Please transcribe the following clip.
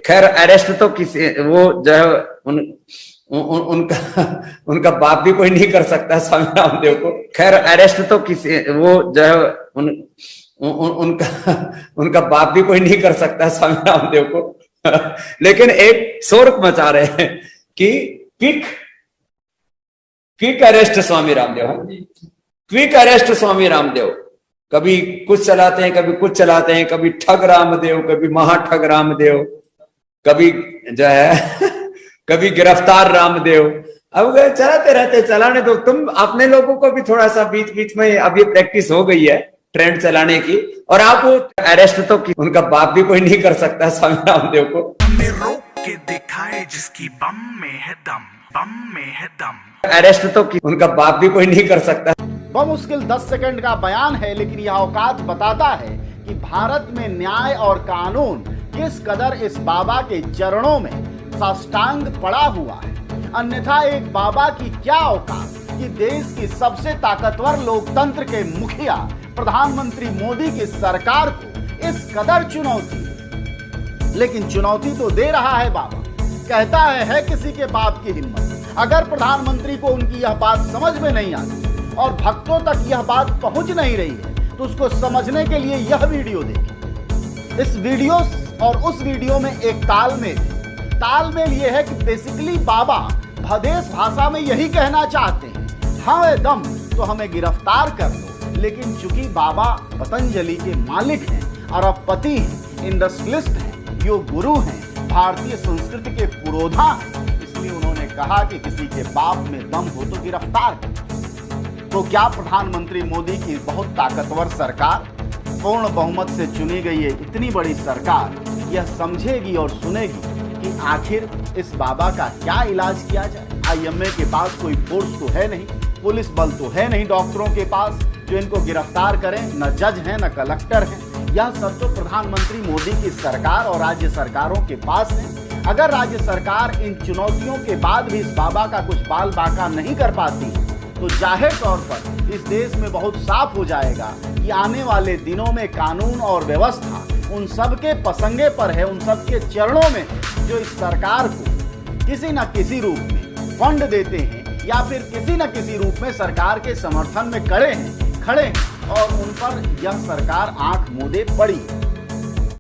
खैर अरेस्ट तो किसी वो जो है उनका उनका बाप भी कोई नहीं कर सकता स्वामी रामदेव को। खैर अरेस्ट तो किसी वो जो है उनका उनका बाप भी कोई नहीं कर सकता स्वामी रामदेव को। लेकिन एक शोर मचा रहे हैं कि quick arrest Swami Ramdev, quick arrest Swami Ramdev. कभी कुछ चलाते हैं, कभी कुछ चलाते हैं, कभी ठग रामदेव, कभी महाठग रामदेव, कभी जो है कभी गिरफ्तार रामदेव। अब चलाते रहते, चलाने दो। तुम अपने लोगों को भी थोड़ा सा बीच बीच में अब ये प्रैक्टिस हो गई है ट्रेंड चलाने की। और आप अरेस्ट तो उनका बाप भी कोई नहीं कर सकता स्वामी रामदेव को। रोक के दिखाए जिसकी बम में है दम, बम में है दम। अरेस्ट तो उनका बाप भी कोई नहीं कर सकता। बमुश्किल 10 सेकंड का बयान है, लेकिन यह औकात बताता है कि भारत में न्याय और कानून किस कदर इस बाबा के चरणों में साष्टांग पड़ा हुआ है। अन्यथा एक बाबा की क्या औकात कि देश की सबसे ताकतवर लोकतंत्र के मुखिया प्रधानमंत्री मोदी की सरकार को इस कदर चुनौती। लेकिन चुनौती तो दे रहा है बाबा। कहता है किसी के बाप की हिम्मत। अगर प्रधानमंत्री को उनकी यह बात समझ में नहीं आती और भक्तों तक यह बात पहुंच नहीं रही है तो उसको समझने के लिए यह वीडियो देखें। इस वीडियो और उस वीडियो में एक तालमेल यह है कि बेसिकली बाबा भदेश भाषा में यही कहना चाहते हैं, हाँ दम तो हमें गिरफ्तार कर लो। लेकिन चूंकि बाबा पतंजलि के मालिक हैं, अरबपति हैं, इंडस्ट्रियलिस्ट हैं, योग गुरु हैं, भारतीय संस्कृति के पुरोधा हैं, इसलिए उन्होंने कहा कि किसी के बाप में दम हो तो गिरफ्तार करो। तो क्या प्रधानमंत्री मोदी की बहुत ताकतवर सरकार, पूर्ण बहुमत से चुनी गई है इतनी बड़ी सरकार, यह समझेगी और सुनेगी कि आखिर इस बाबा का क्या इलाज किया जाए। आईएमए के पास कोई फोर्स तो है नहीं, पुलिस बल तो है नहीं डॉक्टरों के पास जो इनको गिरफ्तार करें, न जज हैं न कलेक्टर हैं। यह सब तो प्रधानमंत्री मोदी की सरकार और राज्य सरकारों के पास है। अगर राज्य सरकार इन चुनौतियों के बाद भी इस बाबा का कुछ बाल बाका नहीं कर पाती तो जाहिर तौर पर इस देश में बहुत साफ हो जाएगा कि आने वाले दिनों में कानून और व्यवस्था उन सब के पसंगे पर है, उन सब के चरणों में जो इस सरकार को किसी न किसी रूप में फंड देते हैं या फिर किसी न किसी रूप में सरकार के समर्थन में खड़े हैं और उन पर यह सरकार आंख मूंदे पड़ी।